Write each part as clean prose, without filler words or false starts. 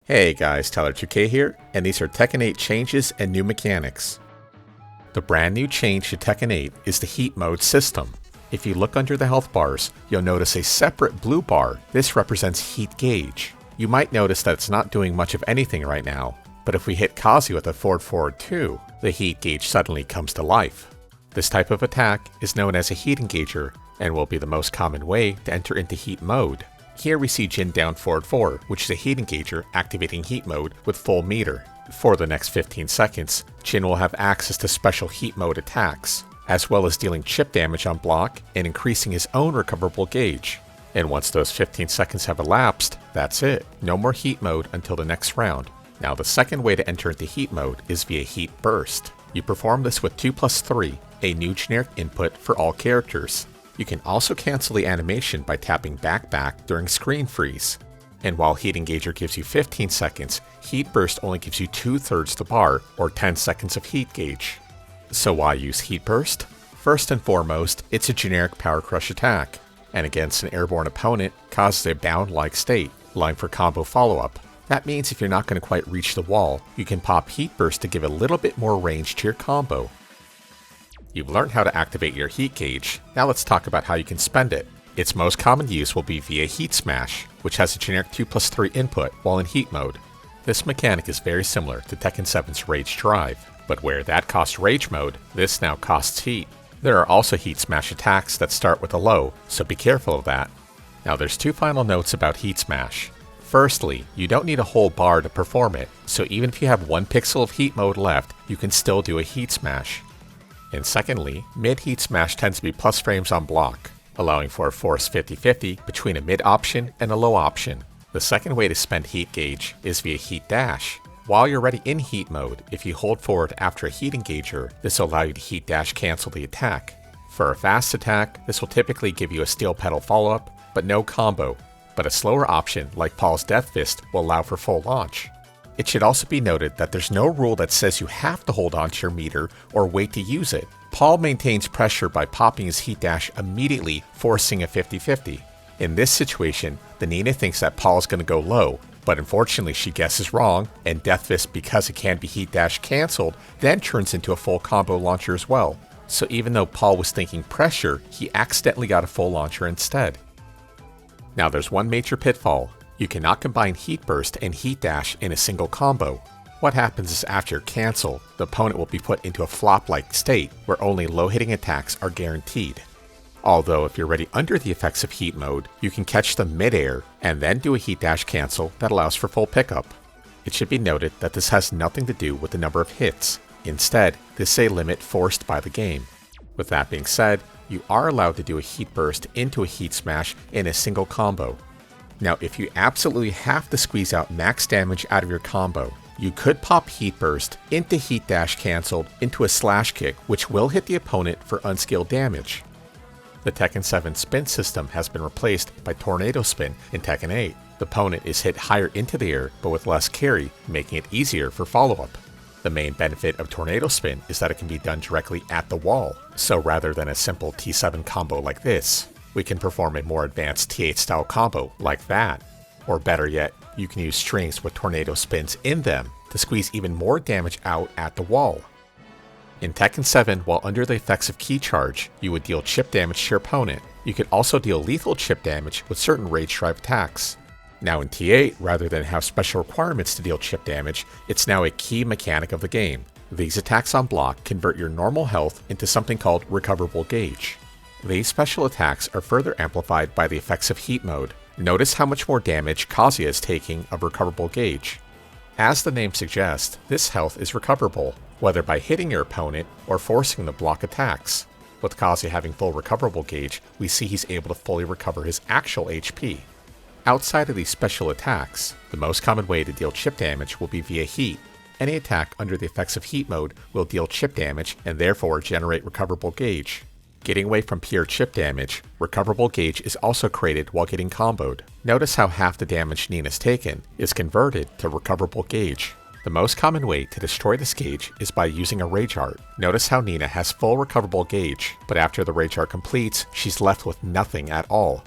Hey guys, Tyler2K here, and these are Tekken 8 changes and new mechanics. The brand new change to Tekken 8 is the Heat Mode system. If you look under the health bars, you'll notice a separate blue bar. This represents heat gauge. You might notice that it's not doing much of anything right now, but if we hit Kazi with a forward 2, the heat gauge suddenly comes to life. This type of attack is known as a heat engager and will be the most common way to enter into heat mode. Here we see Jin down forward 4, which is a heat engager activating heat mode with full meter. For the next 15 seconds, Jin will have access to special heat mode attacks, as well as dealing chip damage on block and increasing his own recoverable gauge. And once those 15 seconds have elapsed, that's it. No more heat mode until the next round. Now the second way to enter into heat mode is via heat burst. You perform this with 2+3, a new generic input for all characters. You can also cancel the animation by tapping back during screen freeze. And while Heat Engager gives you 15 seconds, Heat Burst only gives you 2/3 the bar, or 10 seconds of heat gauge. So why use Heat Burst? First and foremost, it's a generic power crush attack, and against an airborne opponent causes a bound-like state, allowing for combo follow-up. That means if you're not going to quite reach the wall, you can pop Heat Burst to give a little bit more range to your combo. You've learned how to activate your heat gauge, now let's talk about how you can spend it. Its most common use will be via Heat Smash, which has a generic 2+3 input while in heat mode. This mechanic is very similar to Tekken 7's Rage Drive, but where that costs Rage mode, this now costs heat. There are also Heat Smash attacks that start with a low, so be careful of that. Now there's two final notes about Heat Smash. Firstly, you don't need a whole bar to perform it, so even if you have 1 pixel of heat mode left, you can still do a Heat Smash. And secondly, mid-heat smash tends to be plus frames on block, allowing for a force 50-50 between a mid option and a low option. The second way to spend heat gauge is via heat dash. While you're already in heat mode, if you hold forward after a heat engager, this will allow you to heat dash cancel the attack. For a fast attack, this will typically give you a steel pedal follow-up, but no combo. But a slower option, like Paul's Death Fist, will allow for full launch. It should also be noted that there's no rule that says you have to hold on to your meter or wait to use it. Paul maintains pressure by popping his heat dash immediately, forcing a 50-50. In this situation, the Nina thinks that Paul is going to go low, but unfortunately she guesses wrong, and Death Fist, because it can be heat dash cancelled, then turns into a full combo launcher as well. So even though Paul was thinking pressure, he accidentally got a full launcher instead. Now there's one major pitfall. You cannot combine Heat Burst and Heat Dash in a single combo. What happens is after cancel, the opponent will be put into a flop-like state where only low-hitting attacks are guaranteed. Although if you're already under the effects of heat mode, you can catch them mid-air and then do a Heat Dash cancel that allows for full pickup. It should be noted that this has nothing to do with the number of hits. Instead, this is a limit forced by the game. With that being said, you are allowed to do a Heat Burst into a Heat Smash in a single combo. Now if you absolutely have to squeeze out max damage out of your combo, you could pop Heat Burst into Heat Dash cancelled into a slash kick, which will hit the opponent for unskilled damage. The Tekken 7 spin system has been replaced by Tornado Spin in Tekken 8. The opponent is hit higher into the air but with less carry, making it easier for follow-up. The main benefit of Tornado Spin is that it can be done directly at the wall, so rather than a simple T7 combo like this, we can perform a more advanced T8 style combo like that. Or better yet, you can use strings with tornado spins in them to squeeze even more damage out at the wall. In Tekken 7, while under the effects of Key Charge, you would deal chip damage to your opponent. You could also deal lethal chip damage with certain Rage Drive attacks. Now in T8, rather than have special requirements to deal chip damage, it's now a key mechanic of the game. These attacks on block convert your normal health into something called Recoverable Gauge. These special attacks are further amplified by the effects of heat mode. Notice how much more damage Kazuya is taking of Recoverable Gauge. As the name suggests, this health is recoverable, whether by hitting your opponent or forcing the block attacks. With Kazuya having full Recoverable Gauge, we see he's able to fully recover his actual HP. Outside of these special attacks, the most common way to deal chip damage will be via heat. Any attack under the effects of heat mode will deal chip damage and therefore generate Recoverable Gauge. Getting away from pure chip damage, Recoverable Gauge is also created while getting comboed. Notice how half the damage Nina's taken is converted to Recoverable Gauge. The most common way to destroy this gauge is by using a Rage Art. Notice how Nina has full Recoverable Gauge, but after the Rage Art completes, she's left with nothing at all.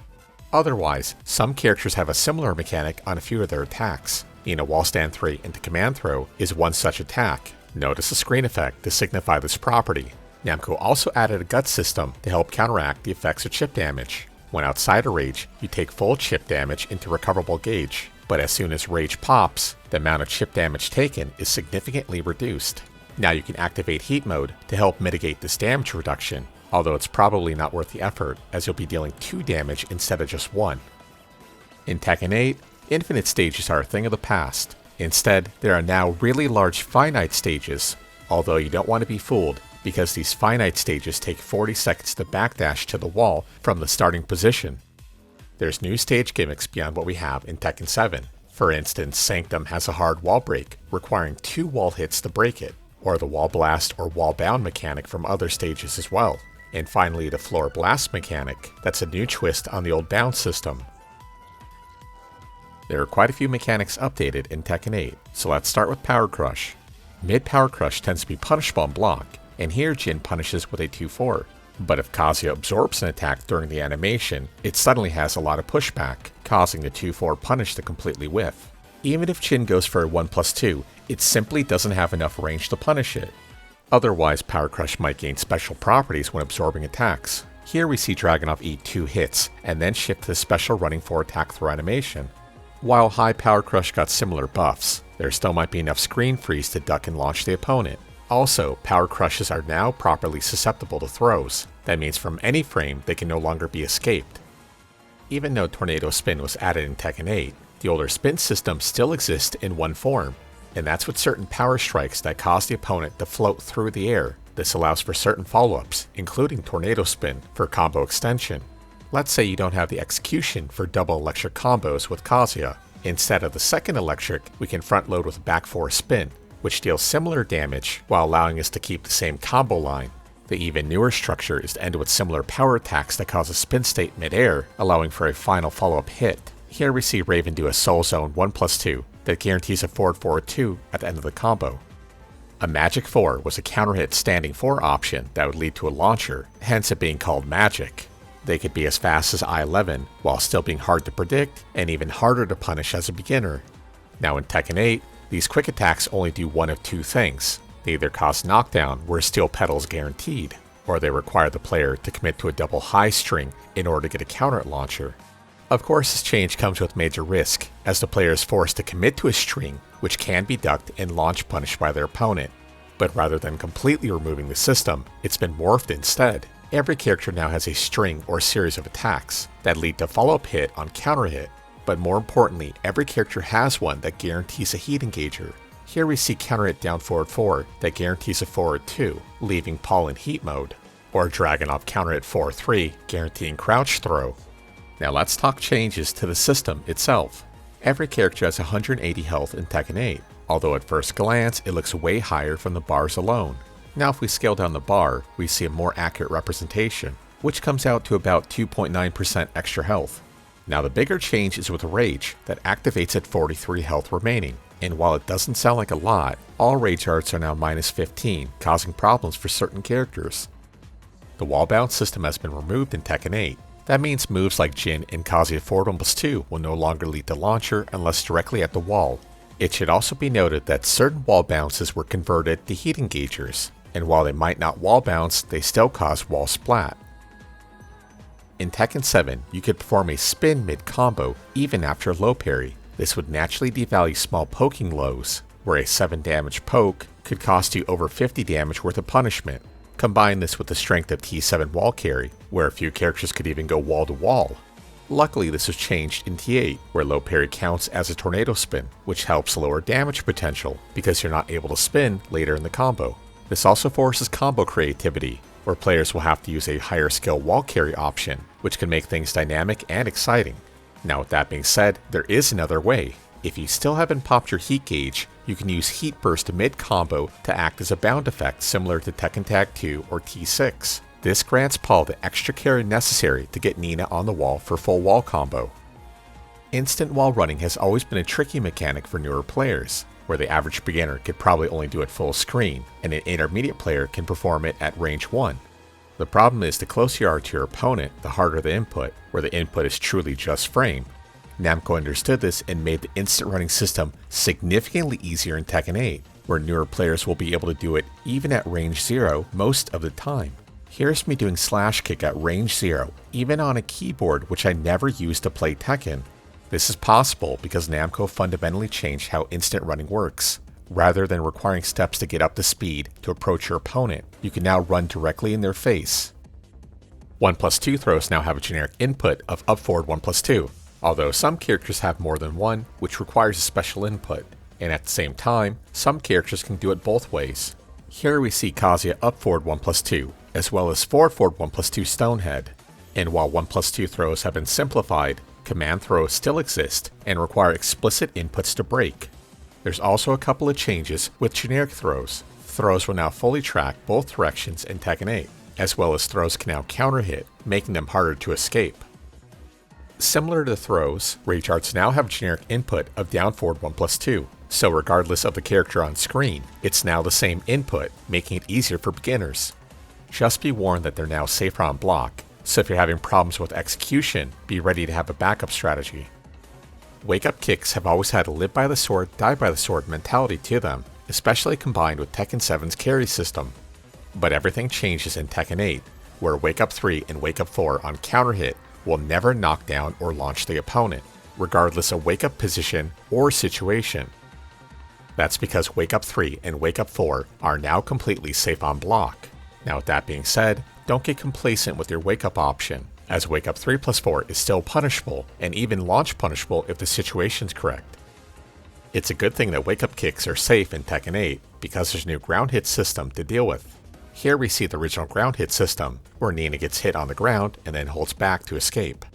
Otherwise, some characters have a similar mechanic on a few of their attacks. Nina Wall Stand 3 into Command Throw is one such attack. Notice the screen effect to signify this property. Namco also added a gut system to help counteract the effects of chip damage. When outside of rage, you take full chip damage into recoverable gauge, but as soon as rage pops, the amount of chip damage taken is significantly reduced. Now you can activate heat mode to help mitigate this damage reduction, although it's probably not worth the effort as you'll be dealing 2 damage instead of just 1. In Tekken 8, infinite stages are a thing of the past. Instead, there are now really large finite stages, although you don't want to be fooled because these finite stages take 40 seconds to backdash to the wall from the starting position. There's new stage gimmicks beyond what we have in Tekken 7. For instance, Sanctum has a hard wall break, requiring 2 wall hits to break it, or the wall blast or wall bound mechanic from other stages as well. And finally, the floor blast mechanic, that's a new twist on the old bound system. There are quite a few mechanics updated in Tekken 8, so let's start with Power Crush. Mid Power Crush tends to be punishable on block, and here Jin punishes with a 2-4. But if Kazuya absorbs an attack during the animation, it suddenly has a lot of pushback, causing the 2-4 punish to completely whiff. Even if Jin goes for a 1+2, it simply doesn't have enough range to punish it. Otherwise, Power Crush might gain special properties when absorbing attacks. Here we see Dragunov eat 2 hits, and then shift to the special running 4 attack throw animation. While High Power Crush got similar buffs, there still might be enough screen freeze to duck and launch the opponent. Also, Power Crushes are now properly susceptible to throws. That means from any frame they can no longer be escaped. Even though Tornado Spin was added in Tekken 8, the older spin system still exists in one form, and that's with certain power strikes that cause the opponent to float through the air. This allows for certain follow-ups, including Tornado Spin for combo extension. Let's say you don't have the execution for double electric combos with Kazuya. Instead of the second electric, we can front load with a back 4 spin, which deals similar damage while allowing us to keep the same combo line. The even newer structure is to end with similar power attacks that cause a spin state mid-air, allowing for a final follow-up hit. Here we see Raven do a Soul Zone 1+2 that guarantees a forward 2 at the end of the combo. A Magic 4 was a counter hit standing 4 option that would lead to a launcher, hence it being called Magic. They could be as fast as I-11, while still being hard to predict and even harder to punish as a beginner. Now in Tekken 8, these quick attacks only do one of 2 things. They either cause knockdown where steel pedal is guaranteed, or they require the player to commit to a double high string in order to get a counter launcher. Of course, this change comes with major risk, as the player is forced to commit to a string which can be ducked and launch punished by their opponent. But rather than completely removing the system, it's been morphed instead. Every character now has a string or series of attacks that lead to follow-up hit on counter hit, but more importantly, every character has one that guarantees a heat engager. Here we see counter hit down forward 4 that guarantees a forward 2, leaving Paul in heat mode, or Dragunov counter hit 4-3 guaranteeing crouch throw. Now let's talk changes to the system itself. Every character has 180 health in Tekken 8, although at first glance it looks way higher from the bars alone. Now if we scale down the bar, we see a more accurate representation, which comes out to about 2.9% extra health. Now the bigger change is with Rage, that activates at 43 health remaining, and while it doesn't sound like a lot, all Rage arts are now -15, causing problems for certain characters. The wall bounce system has been removed in Tekken 8. That means moves like Jin and Kazuya forward 1+2 will no longer lead to launcher unless directly at the wall. It should also be noted that certain wall bounces were converted to heat engagers, and while they might not wall bounce, they still cause wall splat. In Tekken 7, you could perform a spin mid-combo even after a low parry. This would naturally devalue small poking lows, where a 7 damage poke could cost you over 50 damage worth of punishment. Combine this with the strength of T7 wall carry, where a few characters could even go wall to wall. Luckily this was changed in T8, where low parry counts as a tornado spin, which helps lower damage potential because you're not able to spin later in the combo. This also forces combo creativity, where players will have to use a higher skill wall carry option, which can make things dynamic and exciting. Now with that being said, there is another way. If you still haven't popped your heat gauge, you can use Heat Burst mid-combo to act as a bound effect similar to Tekken Tag 2 or T6. This grants Paul the extra carry necessary to get Nina on the wall for full wall combo. Instant wall running has always been a tricky mechanic for newer players, where the average beginner could probably only do it full screen, and an intermediate player can perform it at range 1. The problem is the closer you are to your opponent, the harder the input, where the input is truly just frame. Namco understood this and made the instant running system significantly easier in Tekken 8, where newer players will be able to do it even at range 0 most of the time. Here's me doing slash kick at range 0, even on a keyboard which I never used to play Tekken. This is possible because Namco fundamentally changed how instant running works. Rather than requiring steps to get up to speed to approach your opponent, you can now run directly in their face. 1+2 throws now have a generic input of up forward 1+2, although some characters have more than one, which requires a special input, and at the same time, some characters can do it both ways. Here we see Kazuya up forward 1+2, as well as forward 1+2 Stonehead. And while 1+2 throws have been simplified, command throws still exist and require explicit inputs to break. There's also a couple of changes with generic throws. Throws will now fully track both directions in Tekken 8, as well as throws can now counter hit, making them harder to escape. Similar to throws, rage arts now have generic input of down forward 1+2, so regardless of the character on screen, it's now the same input, making it easier for beginners. Just be warned that they're now safer on block, so if you're having problems with execution, be ready to have a backup strategy. Wake-up kicks have always had a live by the sword, die by the sword mentality to them, especially combined with Tekken 7's carry system. But everything changes in Tekken 8, where Wakeup 3 and Wakeup 4 on counter hit will never knock down or launch the opponent, regardless of wake-up position or situation. That's because Wakeup 3 and Wakeup 4 are now completely safe on block. Now with that being said, don't get complacent with your wake-up option, as Wakeup 3+4 is still punishable and even launch punishable if the situation's correct. It's a good thing that wake-up kicks are safe in Tekken 8 because there's a new ground hit system to deal with. Here we see the original ground hit system, where Nina gets hit on the ground and then holds back to escape.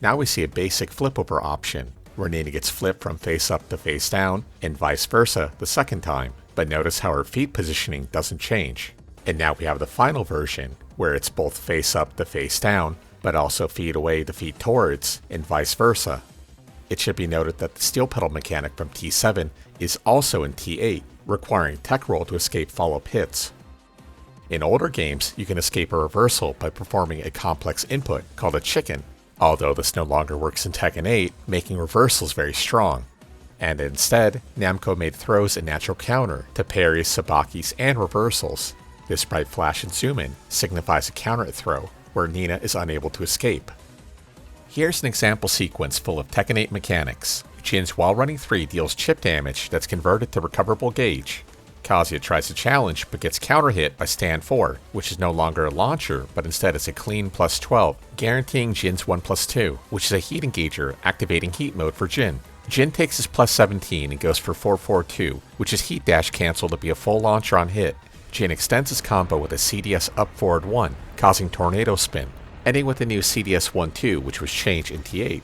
Now we see a basic flip over option, where Nina gets flipped from face up to face down, and vice versa the second time, but notice how her feet positioning doesn't change. And now we have the final version, where it's both face up to face down, but also feet away to feet towards, and vice versa. It should be noted that the steel pedal mechanic from T7 is also in T8, requiring tech roll to escape follow-up hits. In older games, you can escape a reversal by performing a complex input called a chicken, although this no longer works in Tekken 8, making reversals very strong. And instead, Namco made throws a natural counter to parries, sabakis, and reversals. This bright flash and zoom in signifies a counter hit throw, where Nina is unable to escape. Here's an example sequence full of Tekken 8 mechanics. Jin's while running 3 deals chip damage that's converted to recoverable gauge. Kazuya tries to challenge but gets counter hit by stand 4, which is no longer a launcher but instead is a clean +12, guaranteeing Jin's 1+2, which is a heat engager activating heat mode for Jin. Jin takes his +17 and goes for 442, which is heat dash cancel to be a full launcher on hit. Jin extends his combo with a CDS up forward 1, causing tornado spin, ending with the new CDS 1-2 which was changed in T8,